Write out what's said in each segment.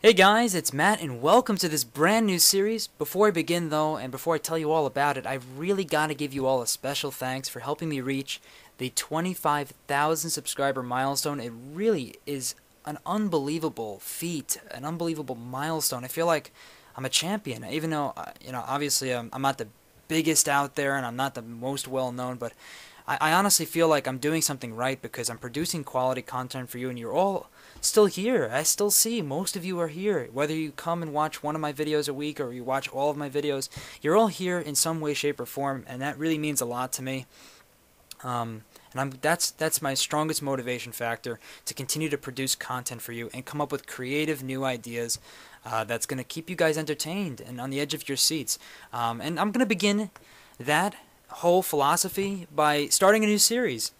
Hey guys, it's Matt and welcome to this brand new series. Before I begin though, and before I tell you all about it, I've really got to give you all a special thanks for helping me reach the 25,000 subscriber milestone. It really is an unbelievable feat, an unbelievable milestone. I feel like I'm a champion, even though, obviously I'm not the biggest out there and I'm not the most well known, but I honestly feel like I'm doing something right because I'm producing quality content for you and you're all still here. I still see most of you are here. Whether you come and watch one of my videos a week or you watch all of my videos, you're all here in some way, shape, or form, and that really means a lot to me. That's my strongest motivation factor to continue to produce content for you and come up with creative new ideas that's going to keep you guys entertained and on the edge of your seats. And I'm going to begin that whole philosophy by starting a new series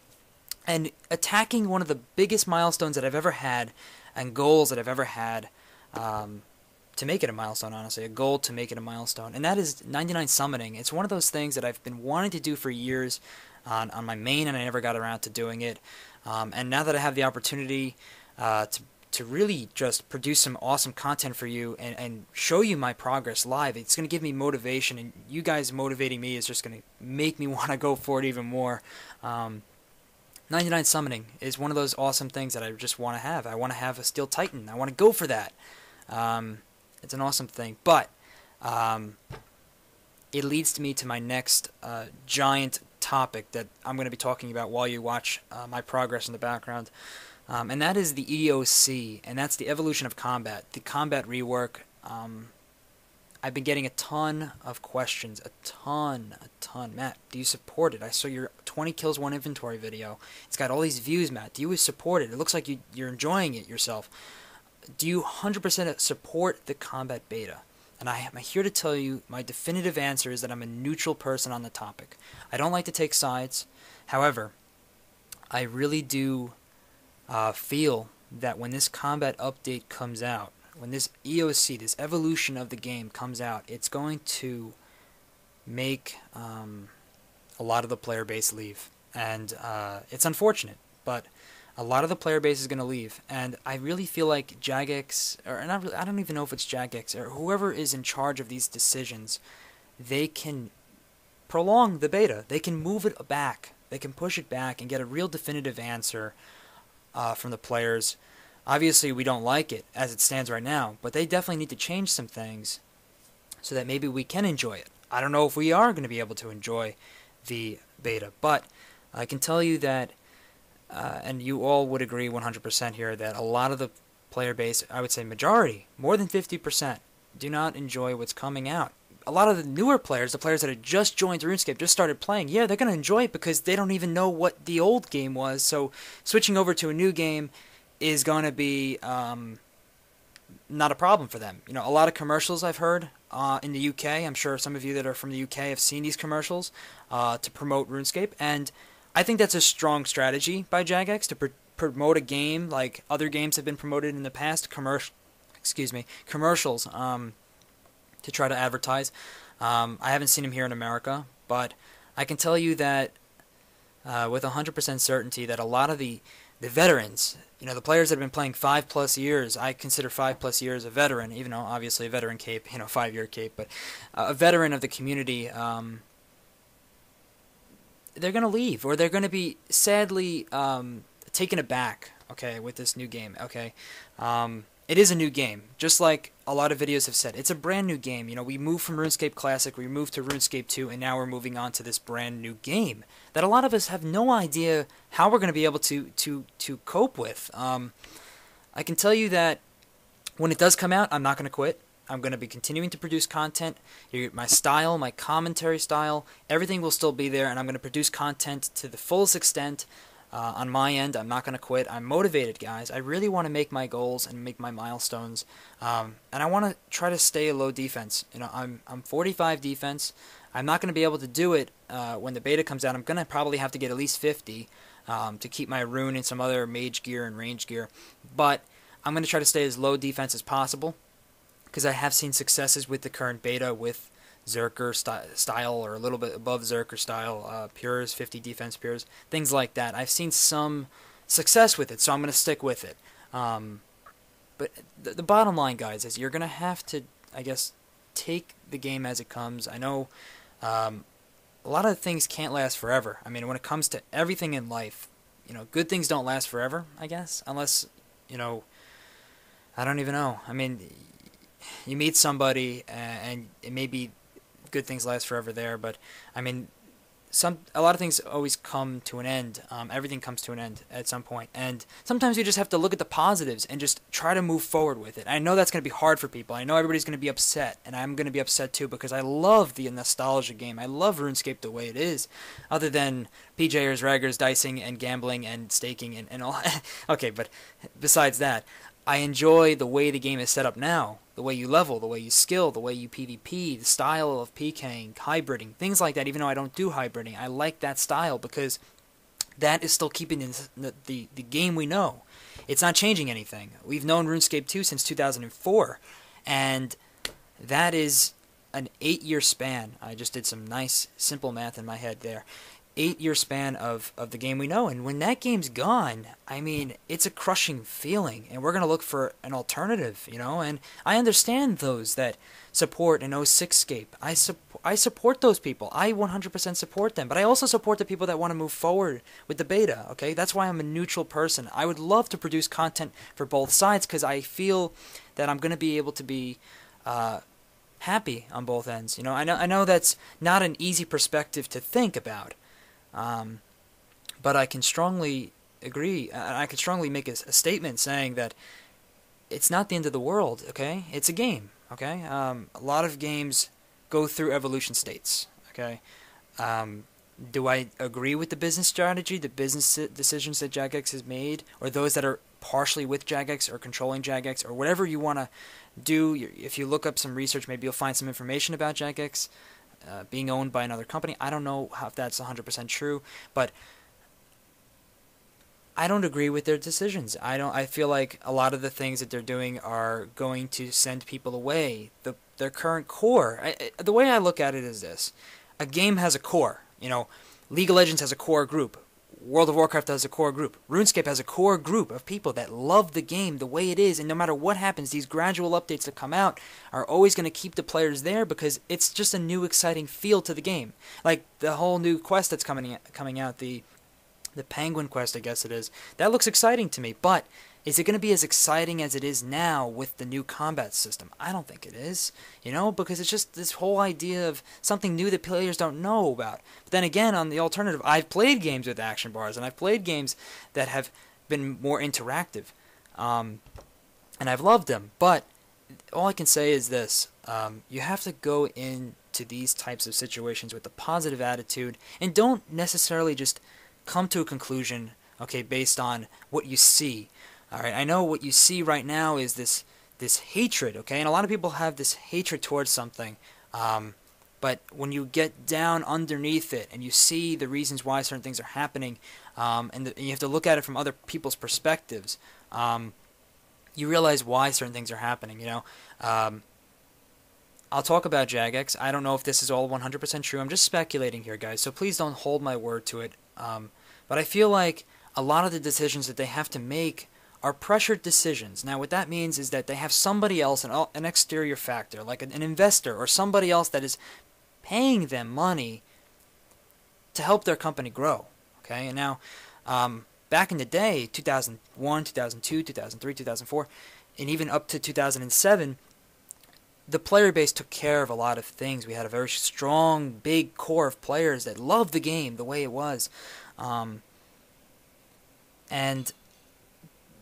and attacking one of the biggest milestones that I've ever had and goals that I've ever had to make it a milestone, honestly, a goal to make it a milestone, and that is 99 summoning. It's one of those things that I've been wanting to do for years on my main, and I never got around to doing it. And now that I have the opportunity to really just produce some awesome content for you and show you my progress live, it's going to give me motivation, and you guys motivating me is just going to make me want to go for it even more. 99 summoning is one of those awesome things that I just want to have. I want to have a Steel Titan. I want to go for that. It's an awesome thing, but it leads me to my next giant topic that I'm going to be talking about while you watch my progress in the background. And that is the EoC, and that's the evolution of combat, the combat rework. I've been getting a ton of questions, a ton. Matt, do you support it? I saw your 20 kills, 1 inventory video. It's got all these views, Matt. Do you support it? It looks like you're enjoying it yourself. Do you 100% support the combat beta? And I am here to tell you my definitive answer is that I'm a neutral person on the topic. I don't like to take sides. However, I really do feel that when this combat update comes out, when this EoC, this evolution of the game comes out, it's going to make a lot of the player base leave. And it's unfortunate, but a lot of the player base is going to leave. And I really feel like Jagex, I don't even know if it's Jagex, or whoever is in charge of these decisions, they can prolong the beta. They can move it back. They can push it back and get a real definitive answer from the players. Obviously, we don't like it as it stands right now, but they definitely need to change some things so that maybe we can enjoy it. I don't know if we are going to be able to enjoy the beta, but I can tell you that, and you all would agree 100% here, that a lot of the player base, I would say majority, more than 50%, do not enjoy what's coming out. A lot of the newer players, the players that have just joined RuneScape, just started playing, yeah, they're going to enjoy it because they don't even know what the old game was, so switching over to a new game is going to be not a problem for them. You know, a lot of commercials I've heard in the UK, I'm sure some of you that are from the UK have seen these commercials to promote RuneScape, and I think that's a strong strategy by Jagex to promote a game like other games have been promoted in the past, commercials to try to advertise. I haven't seen them here in America, but I can tell you that with 100% certainty that a lot of the veterans, you know, the players that have been playing 5+ years, I consider 5+ years a veteran, even though obviously a veteran cape, 5-year cape, but a veteran of the community, they're going to leave, or they're going to be sadly taken aback, okay, with this new game, okay. It is a new game, just like a lot of videos have said. It's a brand new game. You know, we moved from RuneScape Classic, we moved to RuneScape 2, and now we're moving on to this brand new game that a lot of us have no idea how we're going to be able to cope with. I can tell you that when it does come out, I'm not going to quit. I'm going to be continuing to produce content. My style, my commentary style, everything will still be there, and I'm going to produce content to the fullest extent. On my end, I'm not going to quit. I'm motivated, guys. I really want to make my goals and make my milestones, and I want to try to stay a low defense. You know, I'm 45 defense. I'm not going to be able to do it when the beta comes out. I'm going to probably have to get at least 50 to keep my rune and some other mage gear and range gear, but I'm going to try to stay as low defense as possible because I have seen successes with the current beta with Zerker style, or a little bit above Zerker style, pures, 50 defense pures, things like that. I've seen some success with it, so I'm going to stick with it. But the bottom line, guys, is you're going to have to, I guess, take the game as it comes. I know a lot of things can't last forever. I mean, when it comes to everything in life, good things don't last forever, I guess, unless, I don't even know. I mean, you meet somebody and it may be good things last forever there, but I mean, a lot of things always come to an end. Everything comes to an end at some point, and sometimes you just have to look at the positives and just try to move forward with it. I know that's going to be hard for people. I know everybody's going to be upset, and I'm going to be upset too because I love the nostalgia game. I love RuneScape the way it is, other than PJers, raggers, dicing, and gambling, and staking, and all. Okay, but besides that, I enjoy the way the game is set up now. The way you level, the way you skill, the way you PvP, the style of PKing, hybriding, things like that. Even though I don't do hybriding, I like that style because that is still keeping the game we know. It's not changing anything. We've known RuneScape 2 since 2004, and that is an 8-year span. I just did some nice, simple math in my head there. 8-year span of the game we know, and when that game's gone, I mean, it's a crushing feeling, and we're going to look for an alternative, and I understand those that support an 06scape. I support those people. I 100% support them, but I also support the people that want to move forward with the beta, okay? That's why I'm a neutral person. I would love to produce content for both sides, because I feel that I'm going to be able to be happy on both ends, I know that's not an easy perspective to think about, but I can strongly agree. I can strongly make a statement saying that it's not the end of the world. Okay, it's a game. Okay, a lot of games go through evolution states. Okay, do I agree with the business strategy, the business decisions that Jagex has made, or those that are partially with Jagex or controlling Jagex, or whatever you want to do? If you look up some research, maybe you'll find some information about Jagex being owned by another company. I don't know if that's 100% true, but I don't agree with their decisions. I feel like a lot of the things that they're doing are going to send people away. Their current core. The way I look at it is this: a game has a core. League of Legends has a core group. World of Warcraft has a core group. RuneScape has a core group of people that love the game the way it is, and no matter what happens, these gradual updates that come out are always going to keep the players there because it's just a new, exciting feel to the game. Like the whole new quest that's coming out, the Penguin quest, I guess it is. That looks exciting to me, but is it going to be as exciting as it is now with the new combat system? I don't think it is, because it's just this whole idea of something new that players don't know about. But then again, on the alternative, I've played games with action bars, and I've played games that have been more interactive, and I've loved them. But all I can say is this: you have to go into these types of situations with a positive attitude, and don't necessarily just come to a conclusion, okay, based on what you see. Alright, I know what you see right now is this hatred, okay? And a lot of people have this hatred towards something. But when you get down underneath it and you see the reasons why certain things are happening, and you have to look at it from other people's perspectives, you realize why certain things are happening, I'll talk about Jagex. I don't know if this is all 100% true. I'm just speculating here, guys, so please don't hold my word to it. But I feel like a lot of the decisions that they have to make are pressured decisions. Now, what that means is that they have somebody else, an exterior factor, like an investor or somebody else that is paying them money to help their company grow. Okay, and now, back in the day, 2001, 2002, 2003, 2004, and even up to 2007, the player base took care of a lot of things. We had a very strong, big core of players that loved the game the way it was. And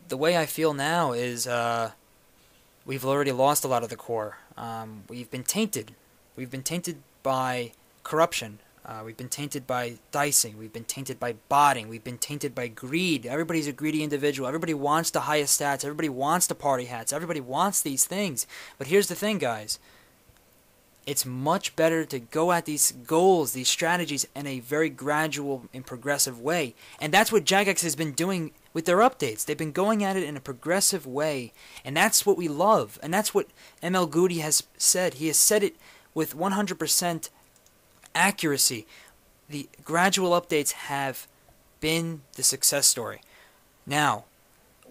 the way I feel now is we've already lost a lot of the core. We've been tainted. We've been tainted by corruption. We've been tainted by dicing. We've been tainted by botting. We've been tainted by greed. Everybody's a greedy individual. Everybody wants the highest stats. Everybody wants the party hats. Everybody wants these things. But here's the thing, guys. It's much better to go at these goals, these strategies, in a very gradual and progressive way. And that's what Jagex has been doing with their updates. They've been going at it in a progressive way. And that's what we love. And that's what ML Goody has said. He has said it with 100% accuracy. The gradual updates have been the success story. Now,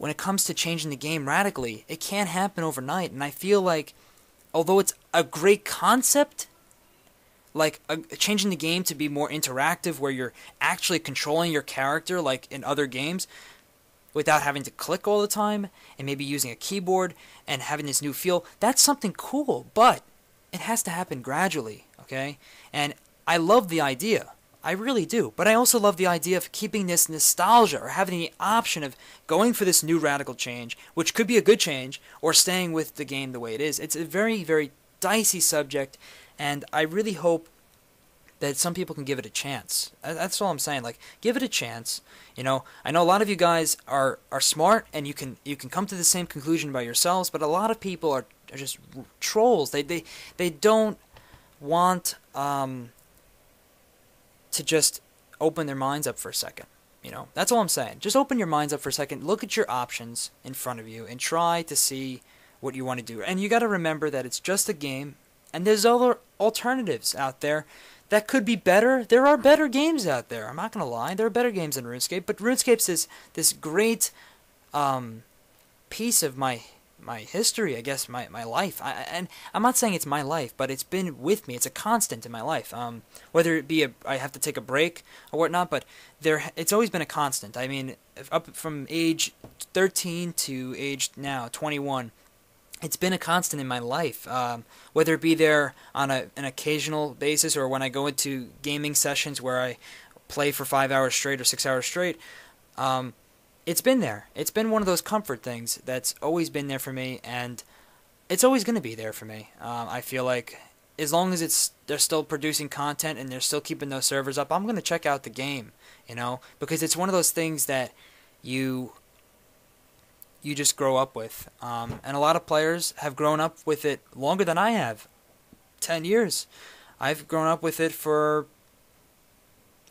when it comes to changing the game radically, it can't happen overnight. And I feel like, although it's a great concept, like changing the game to be more interactive where you're actually controlling your character like in other games without having to click all the time and maybe using a keyboard and having this new feel, that's something cool, but it has to happen gradually, okay? And I love the idea. I really do. But I also love the idea of keeping this nostalgia or having the option of going for this new radical change, which could be a good change, or staying with the game the way it is. It's a very, very dicey subject, and I really hope that some people can give it a chance. That's all I'm saying. Like, give it a chance. You know, I know a lot of you guys are smart, and you can come to the same conclusion by yourselves, but a lot of people are just trolls. They don't want to just open their minds up for a second. You know, that's all I'm saying. Just open your minds up for a second. Look at your options in front of you and try to see what you want to do. And you got to remember that it's just a game, and there's other alternatives out there that could be better. There are better games out there. I'm not going to lie. There are better games than RuneScape, but RuneScape's this great piece of my history, I guess, my life. And I'm not saying it's my life, but it's been with me. It's a constant in my life. Whether it be I have to take a break or whatnot, but it's always been a constant. I mean, up from age 13 to age now 21, it's been a constant in my life. Whether it be there on an occasional basis or when I go into gaming sessions where I play for 5 hours straight or 6 hours straight, it's been there. It's been one of those comfort things that's always been there for me, and it's always going to be there for me. I feel like as long as they're still producing content and they're still keeping those servers up, I'm going to check out the game, you know, because it's one of those things that you just grow up with. And a lot of players have grown up with it longer than I have. 10 years. I've grown up with it for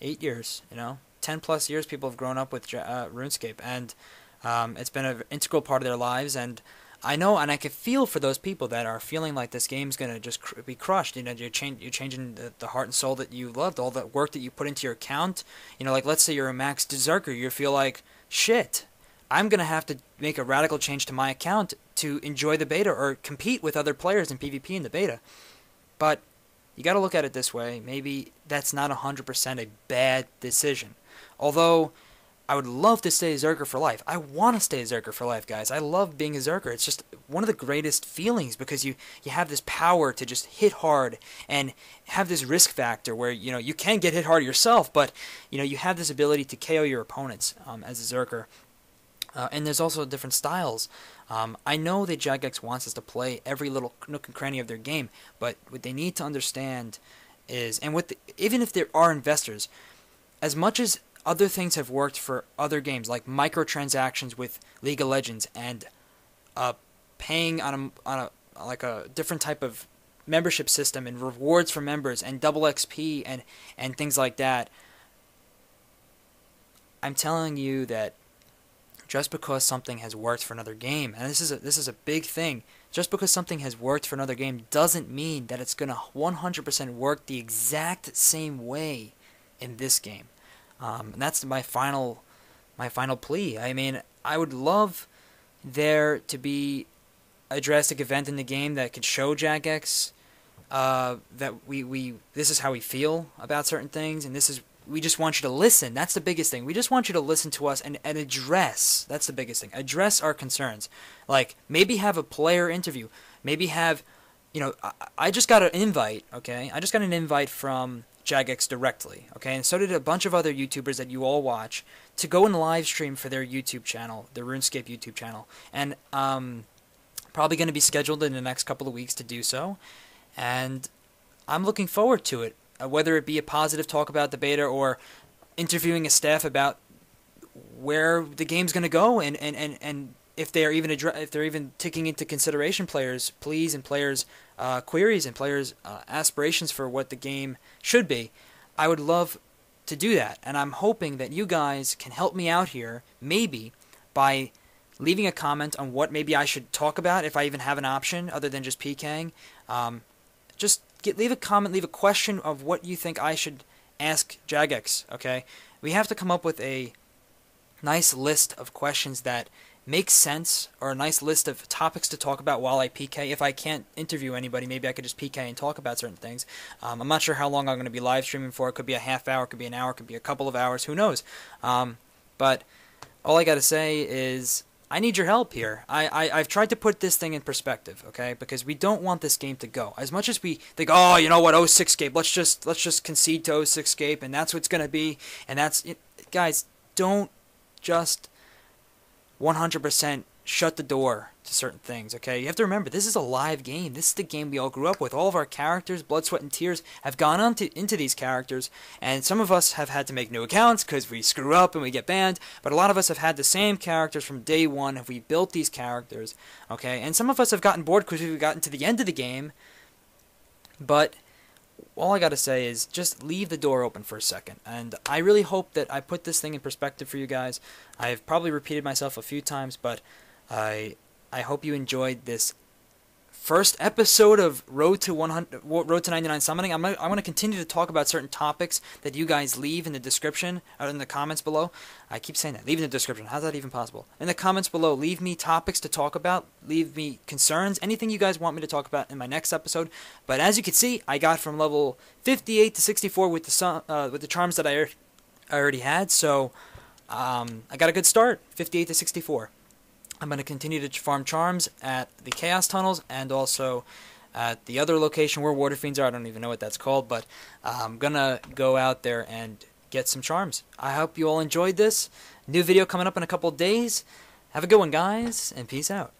8 years, you know. 10 plus years people have grown up with RuneScape, and it's been an integral part of their lives, and I know, and I can feel for those people that are feeling like this game's going to just be crushed. You know, you're changing the heart and soul that you loved, all the work that you put into your account. You know, like, let's say you're a max Berserker, you feel like, shit, I'm going to have to make a radical change to my account to enjoy the beta or compete with other players in PvP in the beta. But you got to look at it this way. Maybe that's not 100% a bad decision. Although, I would love to stay a Zerker for life. I want to stay a Zerker for life, guys. I love being a Zerker. It's just one of the greatest feelings because you have this power to just hit hard and have this risk factor where, you know, you can get hit hard yourself, but, you know, you have this ability to KO your opponents as a Zerker. And there's also different styles. I know that Jagex wants us to play every little nook and cranny of their game, but what they need to understand is, and even if there are investors, as much as other things have worked for other games, like microtransactions with League of Legends and paying on a different type of membership system and rewards for members and double XP and things like that. I'm telling you that just because something has worked for another game, and this is a big thing, just because something has worked for another game doesn't mean that it's going to 100% work the exact same way in this game. And that's my final plea. I mean, I would love there to be a drastic event in the game that could show Jagex that this is how we feel about certain things, and we just want you to listen. That's the biggest thing. We just want you to listen to us and address. That's the biggest thing. Address our concerns. Like, maybe have a player interview. Maybe have, you know, I just got an invite, okay? I just got an invite from Jagex directly, okay? And so did a bunch of other YouTubers that you all watch to go and live stream for their YouTube channel, their RuneScape YouTube channel. And probably going to be scheduled in the next couple of weeks to do so. And I'm looking forward to it. Whether it be a positive talk about the beta or interviewing a staff about where the game's going to go and if they're even taking into consideration players' pleas and players' queries and players' aspirations for what the game should be, I would love to do that. And I'm hoping that you guys can help me out here, maybe by leaving a comment on what maybe I should talk about, if I even have an option other than just PKing. Leave a comment, leave a question of what you think I should ask Jagex, okay? We have to come up with a nice list of questions that make sense, or a nice list of topics to talk about while I PK. If I can't interview anybody, maybe I could just PK and talk about certain things. I'm not sure how long I'm going to be live streaming for. It could be a half hour, it could be an hour, it could be a couple of hours, who knows. But all I got to say is I need your help here. I've tried to put this thing in perspective, okay? Because we don't want this game to go. As much as we think, oh, you know what, 06scape, let's just concede to 06scape, and that's what it's going to be, and that's it. Guys, don't just 100% shut the door to certain things, okay? You have to remember, this is a live game. This is the game we all grew up with. All of our characters, blood, sweat, and tears, have gone on into these characters, and some of us have had to make new accounts because we screw up and we get banned, but a lot of us have had the same characters from day one, and we built these characters, okay? And some of us have gotten bored because we've gotten to the end of the game, but all I gotta say is just leave the door open for a second, and I really hope that I put this thing in perspective for you guys. I've probably repeated myself a few times, but I hope you enjoyed this first episode of Road to 99 Summoning. I'm going to continue to talk about certain topics that you guys leave in the description, or in the comments below. I keep saying that. Leave in the description. How's that even possible? In the comments below, leave me topics to talk about. Leave me concerns. Anything you guys want me to talk about in my next episode. But as you can see, I got from level 58 to 64 with the charms that I already had. So I got a good start, 58 to 64. I'm going to continue to farm charms at the Chaos Tunnels and also at the other location where Water Fiends are. I don't even know what that's called, but I'm going to go out there and get some charms. I hope you all enjoyed this. New video coming up in a couple of days. Have a good one, guys, and peace out.